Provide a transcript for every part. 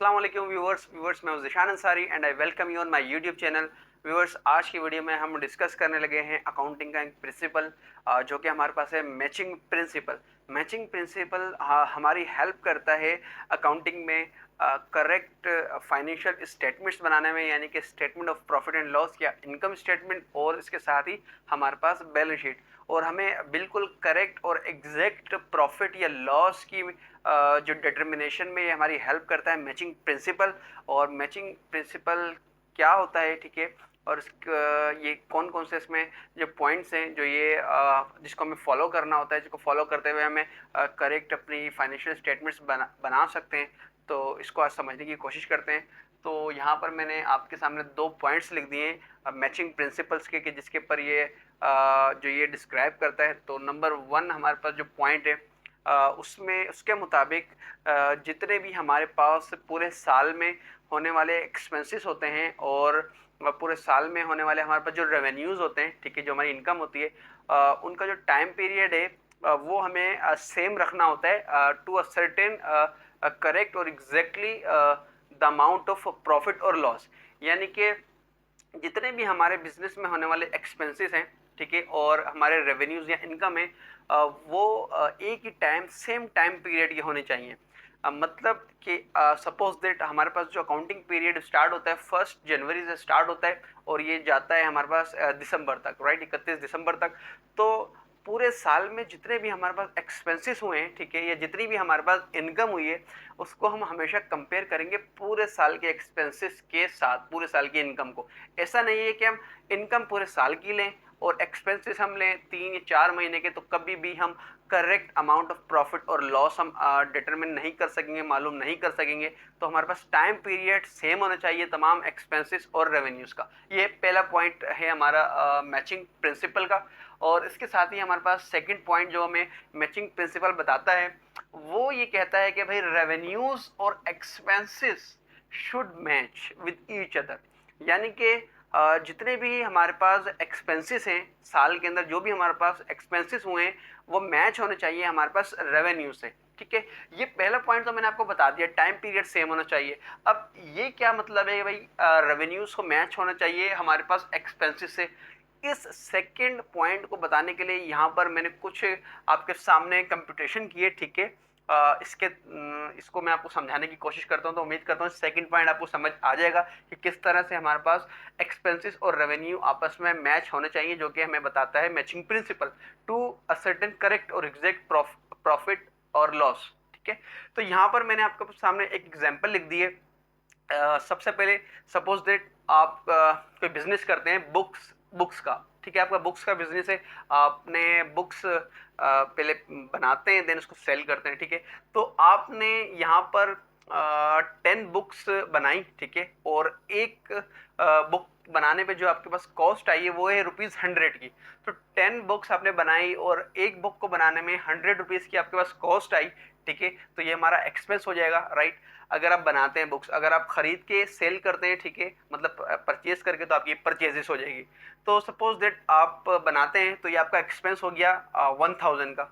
अस्सलाम वालेकुम व्यूवर्स मैं हूं Zeeshan Ansari and I welcome you on my YouTube channel. Viewers, आज की वीडियो में हम डिस्कस करने लगे हैं अकाउंटिंग का एक प्रिंसिपल जो कि हमारे पास है मैचिंग प्रिंसिपल। मैचिंग प्रिंसिपल हमारी हेल्प करता है अकाउंटिंग में करेक्ट फाइनेंशियल स्टेटमेंट्स बनाने में, यानी कि statement of profit and loss या इनकम स्टेटमेंट, और इसके साथ ही हमारे पास बैलेंस शीट। और हमें बिल्कुल करेक्ट और एग्जैक्ट प्रॉफिट या लॉस की जो डिटर्मिनेशन में ये हमारी हेल्प करता है मैचिंग प्रिंसिपल। और मैचिंग प्रिंसिपल क्या होता है, ठीक है, और ये कौन कौन से इसमें जो पॉइंट्स हैं जो ये जिसको हमें फॉलो करना होता है, जिसको फॉलो करते हुए हमें करेक्ट अपनी फाइनेंशियल स्टेटमेंट्स बना सकते हैं। तो इसको आज समझने की कोशिश करते हैं। तो यहाँ पर मैंने आपके सामने दो पॉइंट्स लिख दिए हैं मैचिंग प्रिंसिपल्स के, कि जिसके पर ये जो ये डिस्क्राइब करता है। तो नंबर 1 हमारे पास जो पॉइंट है उसमें उसके मुताबिक जितने भी हमारे पास पूरे साल में होने वाले एक्सपेंसेस होते हैं और पूरे साल में होने वाले हमारे पास जो रेवेन्यूज़ होते हैं, ठीक है, जो हमारी इनकम होती है, उनका जो टाइम पीरियड है वो हमें सेम रखना होता है टू अ सर्टेन करेक्ट और exactly the amount of profit और लॉस। यानी कि जितने भी हमारे बिजनेस में होने वाले एक्सपेंसेस हैं, ठीक है, और हमारे रेवेन्यूज़ या इनकम है, वो एक ही टाइम सेम टाइम पीरियड के होने चाहिए। मतलब कि सपोज दैट हमारे पास जो अकाउंटिंग पीरियड स्टार्ट होता है 1 जनवरी से स्टार्ट होता है और ये जाता है हमारे पास दिसंबर तक, राइट, 31 दिसंबर तक। तो पूरे साल में जितने भी हमारे पास एक्सपेंसेस हुए हैं, ठीक है, या जितनी भी हमारे पास इनकम हुई है, उसको हम हमेशा कंपेयर करेंगे पूरे साल के एक्सपेंसेस के साथ, पूरे साल की इनकम को। ऐसा नहीं है कि हम इनकम पूरे साल की लें और एक्सपेंसेस हम लें 3 या 4 महीने के, तो कभी भी हम करेक्ट अमाउंट ऑफ प्रॉफिट और लॉस हम डिटरमिन नहीं कर सकेंगे, मालूम नहीं कर सकेंगे। तो हमारे पास टाइम पीरियड सेम होना चाहिए तमाम एक्सपेंसेस और रेवेन्यूज़ का। ये पहला पॉइंट है हमारा मैचिंग प्रिंसिपल का। और इसके साथ ही हमारे पास सेकंड पॉइंट जो हमें मैचिंग प्रिंसिपल बताता है, वो ये कहता है कि भाई रेवेन्यूज़ और expenses should match with each other. यानी कि जितने भी हमारे पास एक्सपेंसेस हैं साल के अंदर, जो भी हमारे पास एक्सपेंसेस हुए हैं, वो मैच होने चाहिए हमारे पास रेवेन्यू से, ठीक है। ये पहला पॉइंट तो मैंने आपको बता दिया, टाइम पीरियड सेम होना चाहिए। अब ये क्या मतलब है भाई, रेवेन्यूज़ को मैच होना चाहिए हमारे पास एक्सपेंसेस से। इस सेकंड पॉइंट को बताने के लिए यहाँ पर मैंने कुछ आपके सामने कंप्यूटेशन किए, ठीक है। इसको मैं आपको समझाने की कोशिश करता हूँ, तो उम्मीद करता हूँ सेकंड पॉइंट आपको समझ आ जाएगा कि किस तरह से हमारे पास एक्सपेंसेस और रेवेन्यू आपस में मैच होने चाहिए, जो कि हमें बताता है matching principle to a certain correct और एग्जैक्ट प्रॉफिट और लॉस, ठीक है। तो यहाँ पर मैंने आपके सामने एक एग्जाम्पल लिख दी है। सबसे पहले सपोज दैट आप कोई बिजनेस करते हैं बुक्स बुक्स का, ठीक है, आपका बुक्स का बिजनेस है। आपने बुक्स पहले बनाते हैं, देन उसको सेल करते हैं, ठीक है। तो आपने यहाँ पर 10 बुक्स बनाई, ठीक है, और एक बुक बनाने पे जो आपके पास कॉस्ट आई है वो है ₹100 की। तो 10 बुक्स आपने बनाई और एक बुक को बनाने में ₹100 की आपके पास कॉस्ट आई, ठीक है। तो ये हमारा एक्सपेंस हो जाएगा, राइट। अगर आप बनाते हैं बुक्स, अगर आप खरीद के सेल करते हैं, ठीक है, मतलब परचेज करके, तो आपकी परचेजेस हो जाएगी। तो सपोज दैट आप बनाते हैं तो ये आपका एक्सपेंस हो गया 1000 का।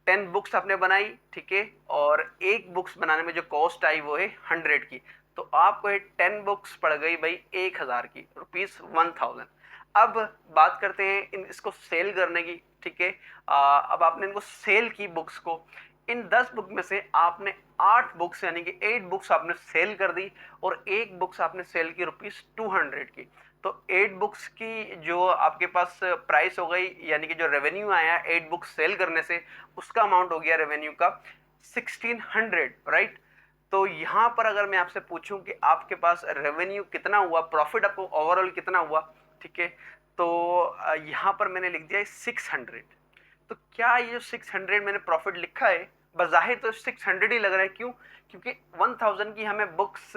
10 बुक्स आपने बनाई, ठीक है, और एक बुक्स बनाने में जो कॉस्ट आई वो है 100 की। तो आपको ये 10 बुक्स पड़ गई भाई 1000 की, ₹1000। अब बात करते हैं इसको सेल करने की, ठीक है। अब आपने इनको सेल की बुक्स को, इन 10 बुक में से आपने 8 बुक्स यानी कि 8 बुक्स आपने सेल कर दी और एक बुक्स आपने सेल की ₹200 की। तो 8 बुक्स की जो आपके पास प्राइस हो गई, यानी कि जो रेवेन्यू आया 8 बुक्स सेल करने से, उसका अमाउंट हो गया रेवेन्यू का 1600, राइट। तो यहाँ पर अगर मैं आपसे पूछूं कि आपके पास रेवेन्यू कितना हुआ, प्रॉफिट आपको ओवरऑल कितना हुआ, ठीक है, तो यहाँ पर मैंने लिख दिया है 600। तो क्या ये जो 600 मैंने प्रॉफिट लिखा है, बज़ाहिर तो 600 ही लग रहा है, क्यों? क्योंकि 1000 की हमें बुक्स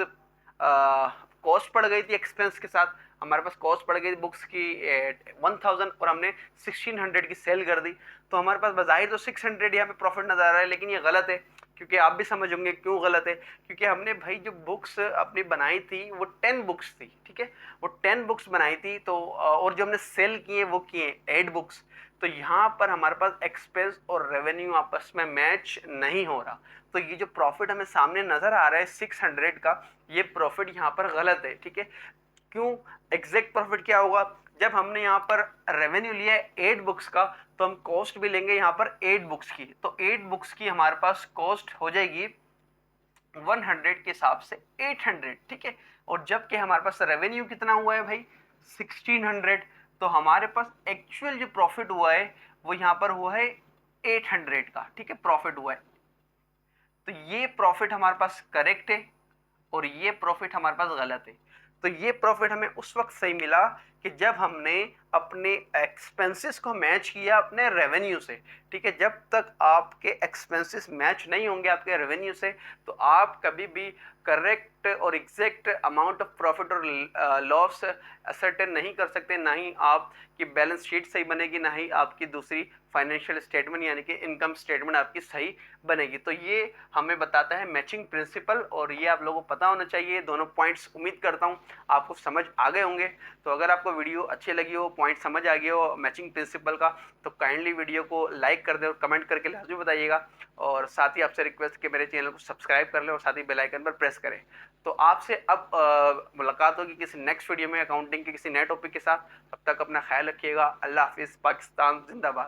कॉस्ट पड़ गई थी एक्सपेंस के साथ। हमारे पास कॉस्ट पड़ गई थी बुक्स की 1000 और हमने 1600 की सेल कर दी। तो हमारे पास बज़ाहिर तो 600 यहाँ पे प्रॉफिट नजर आ रहा है, लेकिन ये गलत है। क्योंकि आप भी समझ होंगे क्यों गलत है। क्योंकि हमने भाई जो बुक्स अपनी बनाई थी वो 10 बुक्स थी, ठीक है, वो 10 बुक्स बनाई थी, तो और जो हमने सेल किए वो किए 8 बुक्स। तो यहाँ पर हमारे पास एक्सपेंस और रेवेन्यू आपस में मैच नहीं हो रहा। तो ये जो प्रॉफिट हमें सामने नजर आ रहा है 600 का, ये प्रॉफिट यहाँ पर गलत है, ठीक है। क्यों? एग्जैक्ट प्रॉफिट क्या होगा? जब हमने यहाँ पर रेवेन्यू लिया है 8 बुक्स का, तो हम कॉस्ट भी लेंगे यहाँ पर 8 बुक्स की। तो 8 बुक्स की हमारे पास कॉस्ट हो जाएगी 100 के हिसाब से 800, ठीक है। और जबकि हमारे पास रेवेन्यू कितना हुआ है भाई 1600, तो हमारे पास एक्चुअल जो प्रॉफिट हुआ है वो यहाँ पर हुआ है 800 का, ठीक है, प्रॉफिट हुआ है। तो ये प्रॉफिट हमारे पास करेक्ट है और ये प्रॉफिट हमारे पास गलत है। तो ये प्रॉफिट हमें उस वक्त सही मिला कि जब हमने अपने एक्सपेंसेस को मैच किया अपने रेवेन्यू से, ठीक है। जब तक आपके एक्सपेंसेस मैच नहीं होंगे आपके रेवेन्यू से, तो आप कभी भी करेक्ट और एग्जैक्ट अमाउंट ऑफ प्रॉफिट और लॉस असर्टेन नहीं कर सकते। ना ही आपकी बैलेंस शीट सही बनेगी, ना ही आपकी दूसरी फाइनेंशियल स्टेटमेंट यानी कि इनकम स्टेटमेंट आपकी सही बनेगी। तो ये हमें बताता है मैचिंग प्रिंसिपल, और ये आप लोगों को पता होना चाहिए। दोनों पॉइंट्स उम्मीद करता हूँ आपको समझ आ गए होंगे। तो अगर आपको वीडियो अच्छी लगी हो, पॉइंट समझ आ गया हो मैचिंग प्रिंसिपल का, तो काइंडली वीडियो को लाइक कर दे और कमेंट करके लाजमी बताइएगा। और साथ ही आपसे रिक्वेस्ट कि मेरे चैनल को सब्सक्राइब कर लें और साथ ही बेल आइकन पर प्रेस करें। तो आपसे अब मुलाकात होगी किसी नेक्स्ट वीडियो में अकाउंटिंग के किसी नए टॉपिक के साथ। तब तक अपना ख्याल रखिएगा। अल्लाह हाफिज़। पाकिस्तान जिंदाबाद।